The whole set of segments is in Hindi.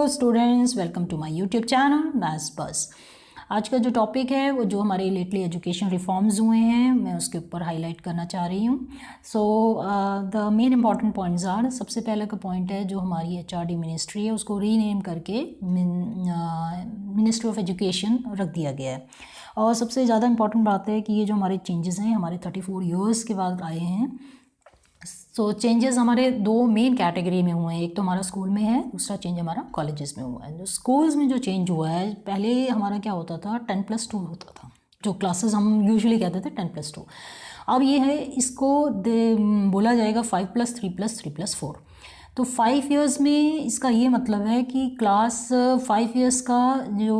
Hello students, welcome to my YouTube channel maths बस। आज का जो टॉपिक है वो जो हमारे लेटली एजुकेशन रिफॉर्म्स हुए हैं मैं उसके ऊपर हाईलाइट करना चाह रही हूँ। So the main important points are, सबसे पहला का पॉइंट है जो हमारी एचआरडी मिनिस्ट्री है उसको रीनेम करके मिनिस्ट्री ऑफ एजुकेशन रख दिया गया है। और सबसे ज़्यादा इंपॉर्टेंट बात है कि ये जो हमारे चेंजेस हैं हमारे 34 ईयर्स के बाद आए हैं। सो चेंजेस हमारे दो मेन कैटेगरी में हुए हैं, एक तो हमारा स्कूल में है, दूसरा चेंज हमारा कॉलेजेस में हुआ है। जो स्कूल्स में जो चेंज हुआ है, पहले हमारा क्या होता था 10+2 होता था, जो क्लासेस हम यूजुअली कहते थे 10+2। अब ये है, इसको बोला जाएगा 5+3+3+4। तो 5 इयर्स में इसका ये मतलब है कि क्लास 5 इयर्स का जो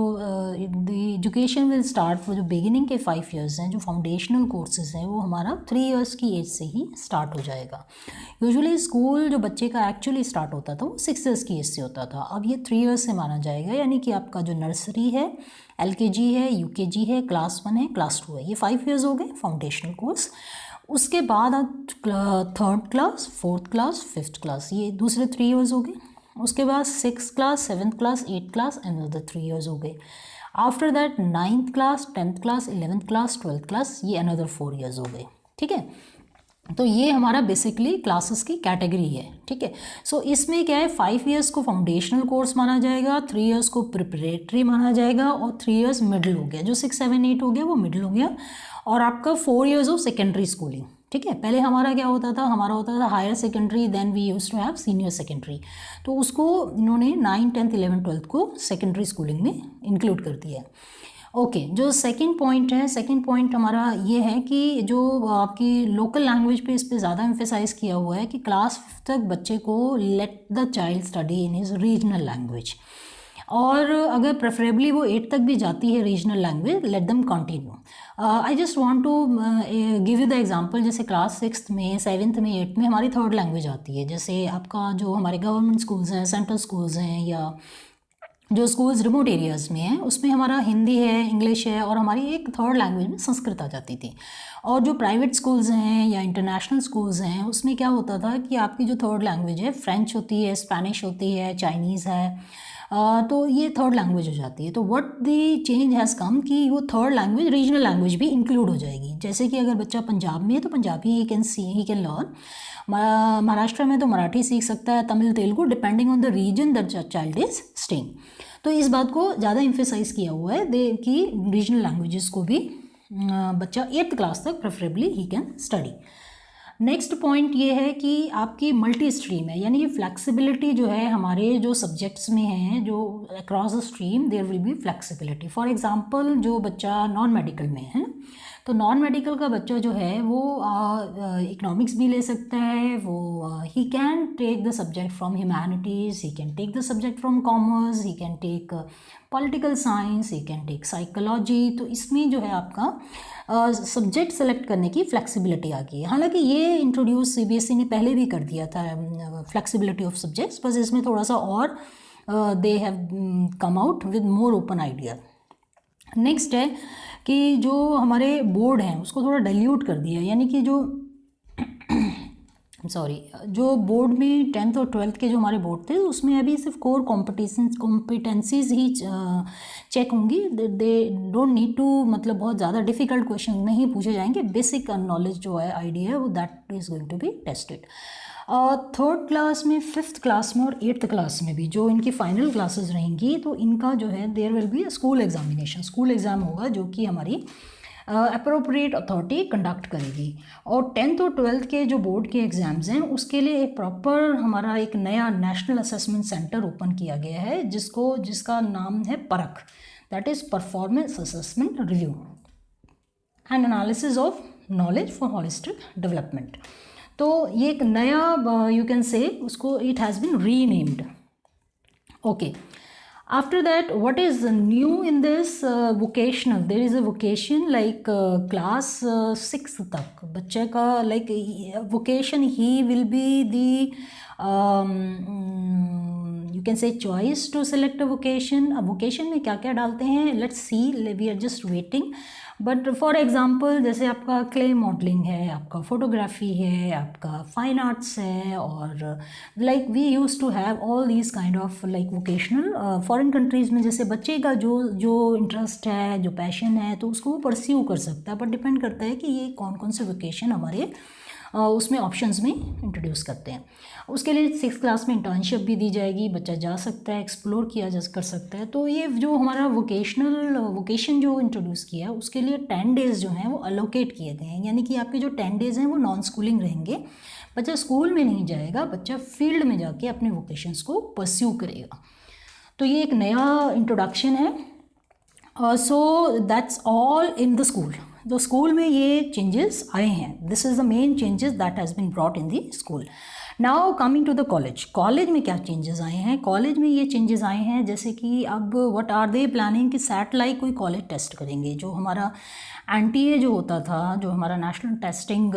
एजुकेशन विल स्टार्ट, वो जो बिगिनिंग के 5 इयर्स हैं, जो फाउंडेशनल कोर्सेज हैं, वो हमारा 3 इयर्स की एज से ही स्टार्ट हो जाएगा। यूजुअली स्कूल जो बच्चे का एक्चुअली स्टार्ट होता था वो 6 इयर्स की एज से होता था, अब ये 3 इयर्स से माना जाएगा। यानी कि आपका जो नर्सरी है, LKG है, UKG है, क्लास 1 है, क्लास 2 है, ये 5 इयर्स हो गए फाउंडेशनल कोर्स। उसके बाद आप 3rd class, 4th class, 5th class, ये दूसरे 3 इयर्स हो गए। उसके बाद 6th class, 7th class, 8th class, another 3 years हो गए। After that 9th class, 10th class, 11th class, 12th class, ये अनदर 4 इयर्स हो गए। ठीक है, तो ये हमारा बेसिकली क्लासेस की कैटेगरी है। ठीक है, सो इसमें क्या है, 5 इयर्स को फाउंडेशनल कोर्स माना जाएगा, 3 इयर्स को प्रिपरेटरी माना जाएगा, और 3 इयर्स मिडिल हो गया, जो 6, 7, 8 हो गया वो मिडिल हो गया, और आपका 4 इयर्स ऑफ सेकेंडरी स्कूलिंग। ठीक है, पहले हमारा क्या होता था, हमारा होता था higher secondary, then we used to have senior secondary. तो उसको इन्होंने 9, 10th, 11th, 12th को सेकेंडरी स्कूलिंग में इंक्लूड कर दिया है। ओके, जो सेकंड पॉइंट है, सेकंड पॉइंट हमारा ये है कि जो आपकी लोकल लैंग्वेज पे, इस पे ज़्यादा एम्फेसाइज किया हुआ है कि क्लास 5th तक बच्चे को let the child study in his regional language, और अगर प्रेफरेबली वो 8 तक भी जाती है regional language, let them continue. I just want to give you the example, जैसे क्लास 6th में, 7th में, 8th में हमारी 3rd लैंग्वेज आती है। जैसे आपका जो हमारे गवर्नमेंट स्कूल्स हैं, सेंट्रल स्कूल्स हैं, या जो स्कूल्स रिमोट एरियाज़ में हैं, उसमें हमारा हिंदी है, इंग्लिश है, और हमारी एक 3rd लैंग्वेज में संस्कृत आ जाती थी। और जो प्राइवेट स्कूल्स हैं या इंटरनेशनल स्कूल्स हैं, उसमें क्या होता था कि आपकी जो 3rd लैंग्वेज है, फ्रेंच होती है, स्पेनिश होती है, चाइनीज़ है, तो ये 3rd लैंग्वेज हो जाती है। तो what the change has come कि वो 3rd लैंग्वेज, रीजनल लैंग्वेज भी इंक्लूड हो जाएगी। जैसे कि अगर बच्चा पंजाब में है तो Punjabi he can learn, Maharashtra में तो मराठी सीख सकता है, Tamil, Telugu, depending on the region that child is staying. तो इस बात को ज़्यादा इम्फेसाइज किया हुआ है कि रीजनल लैंग्वेजेस को भी बच्चा 8th क्लास तक preferably he can study. Next point ये है कि आपकी मल्टी स्ट्रीम है, यानी ये फ्लेक्सिबिलिटी जो है हमारे जो सब्जेक्ट्स में है, जो across the stream there will be flexibility. For example, जो बच्चा नॉन मेडिकल में है, तो नॉन मेडिकल का बच्चा जो है वो इकोनॉमिक्स भी ले सकता है, वो he can take the subject from humanities, he can take the subject from commerce, he can take political science, he can take psychology. तो इसमें जो है आपका सब्जेक्ट सेलेक्ट करने की फ्लेक्सिबिलिटी आ गई है। हालांकि ये इंट्रोड्यूस CBSE ने पहले भी कर दिया था, फ्लेक्सिबिलिटी ऑफ सब्जेक्ट्स, बस इसमें थोड़ा सा और they have come out with more open idea. Next है कि जो हमारे बोर्ड हैं उसको थोड़ा डाइल्यूट कर दिया, यानी कि जो जो बोर्ड में 10th और 12th के जो हमारे बोर्ड थे, उसमें अभी सिर्फ कोर कॉम्पिटेंसीज ही चेक होंगी। दे डोंट नीड टू, मतलब बहुत ज़्यादा डिफिकल्ट क्वेश्चन नहीं पूछे जाएंगे, बेसिक नॉलेज जो है, आइडिया है, वो that is going to be tested. 3rd class में, 5th क्लास में और 8th क्लास में भी जो इनकी फाइनल क्लासेस रहेंगी, तो इनका जो है there will be school examination, school exam होगा, जो कि हमारी अप्रोप्रिएट अथॉरिटी कंडक्ट करेगी। और 10th और 12th के जो बोर्ड के एग्ज़ाम्स हैं, उसके लिए एक प्रॉपर हमारा एक नया नेशनल असेसमेंट सेंटर ओपन किया गया है, जिसका नाम है Parakh, that is performance assessment review and analysis of knowledge for holistic development. तो ये एक नया, यू कैन से उसको, it has been renamed. Okay, after that, what is new in this vocational, there is a vocation like class 6th तक बच्चे का, like vocation, he will be the you you can say choice to select a vocation. अब वोकेशन में क्या क्या डालते हैं, let's see, we are just waiting. But for example जैसे आपका क्ले मॉडलिंग है, आपका फोटोग्राफी है, आपका फाइन आर्ट्स है, और like we use to have all these kind of like vocational. Foreign countries में जैसे बच्चे का जो इंटरेस्ट है, जो पैशन है, तो उसको वो परस्यू कर सकता है, पर डिपेंड करता है कि ये कौन कौन से वोकेशन हमारे उसमें ऑप्शंस में इंट्रोड्यूस करते हैं। उसके लिए 6th क्लास में इंटर्नशिप भी दी जाएगी, बच्चा जा सकता है, एक्सप्लोर किया जा कर सकता है। तो ये जो हमारा वोकेशन जो इंट्रोड्यूस किया है, उसके लिए 10 डेज़ जो हैं वो अलोकेट किए गए हैं, यानी कि आपके जो 10 डेज़ हैं वो नॉन स्कूलिंग रहेंगे। बच्चा स्कूल में नहीं जाएगा, बच्चा फील्ड में जाके अपने वोकेशंस को परस्यू करेगा। तो ये एक नया इंट्रोडक्शन है। So that's all in the school. तो स्कूल में ये चेंजेस आए हैं, this is the main changes that has been brought in the school. Now coming to the college. College में क्या चेंजेस आए हैं, कॉलेज में ये चेंजेस आए हैं जैसे कि अब व्हाट आर दे प्लानिंग कि सैटेलाइट कोई कॉलेज टेस्ट करेंगे। जो हमारा NTA जो होता था, जो हमारा नेशनल टेस्टिंग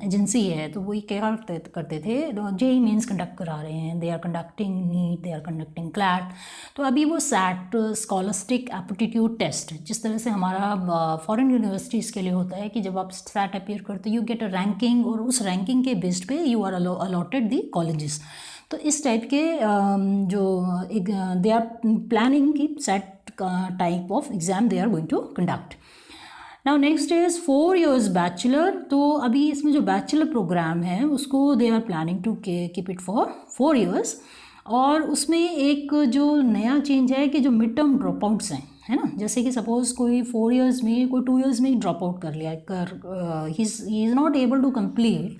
एजेंसी है, तो वो ये क्या करते थे, JEE मेंस कंडक्ट करा रहे हैं, they are conducting NEET, they are conducting CLAT. तो अभी वो सैट स्कॉलस्टिक एप्टीट्यूड टेस्ट, जिस तरह से हमारा फॉरेन यूनिवर्सिटीज़ के लिए होता है कि जब आप सैट अपीयर करते हो, यू गेट अ रैंकिंग, और उस रैंकिंग के बेस्ड पे you are allotted the colleges. तो इस टाइप के जो दे आर प्लानिंग की SAT type of exam they are going to conduct. Now next is 4 years bachelor. तो अभी इसमें जो बैचलर प्रोग्राम है उसको they are planning to keep it for 4 years। और उसमें एक जो नया चेंज है कि जो मिड टर्म ड्रॉप आउट्स हैं, है ना, जैसे कि सपोज़ कोई 4 years में, कोई 2 years में ही ड्रॉप आउट कर लिया, he is not able to complete,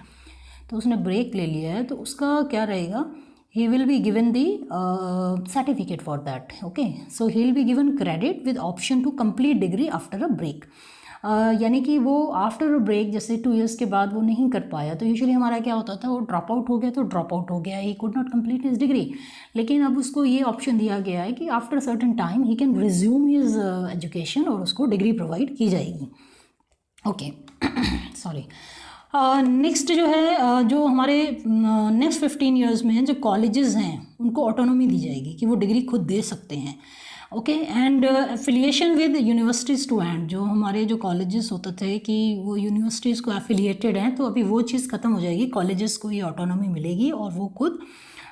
तो उसने ब्रेक ले लिया है, तो उसका क्या रहेगा, he will be given the certificate for that, okay, so he will be given credit with option to complete degree after a break। यानी कि वो आफ्टर अ ब्रेक, जैसे 2 years के बाद वो नहीं कर पाया, तो यूजुअली हमारा क्या होता था, वो ड्रॉप आउट हो गया तो ड्रॉप आउट हो गया, he could not complete his degree. लेकिन अब उसको ये ऑप्शन दिया गया है कि after certain time he can resume his education, और उसको डिग्री प्रोवाइड की जाएगी। Okay, sorry. नेक्स्ट जो है, जो हमारे नेक्स्ट 15 years में जो कॉलेजेस हैं उनको ऑटोनॉमी दी जाएगी कि वो डिग्री खुद दे सकते हैं। Okay, and affiliation with universities to end, जो हमारे जो कॉलेजेस होते थे कि वो यूनिवर्सिटीज़ को एफिलिएटेड हैं, तो अभी वो चीज़ ख़त्म हो जाएगी, कॉलेजेस को ये ऑटोनॉमी मिलेगी और वो खुद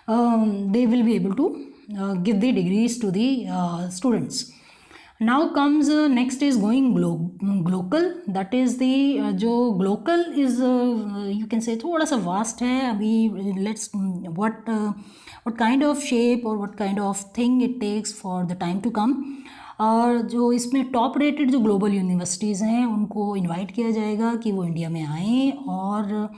they will be able to give the degrees to the students. Now comes next is going glocal, that is the जो glocal is you can say थोड़ा सा वास्ट है। अभी let's what kind of shape or what kind of thing it takes for the time to come। और जो इसमें टॉप रेटेड जो ग्लोबल यूनिवर्सिटीज़ हैं उनको इनवाइट किया जाएगा कि वो इंडिया में आएँ, और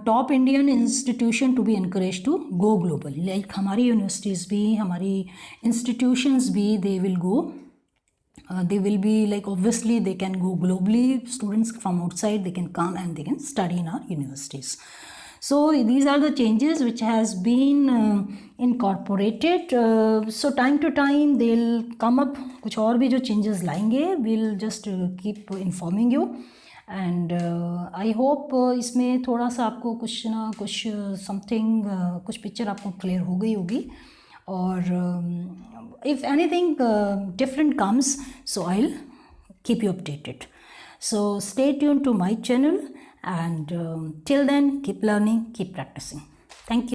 top Indian institution to be encourage to go global, like हमारी यूनिवर्सिटीज़ भी, हमारी इंस्टीट्यूशंस भी, they will go, they will be like, obviously they can go globally, students from outside they can come and they can study in our universities। So these are the changes which has been incorporated। So time to time they'll come up, कुछ और भी जो changes लाएंगे, we'll just keep informing you। and I hope इसमें थोड़ा सा आपको कुछ ना कुछ something कुछ पिक्चर आपको क्लियर हो गई होगी, और if anything different comes, so I'll keep you updated। So stay tuned to my channel, and till then keep learning, keep practicing। Thank you।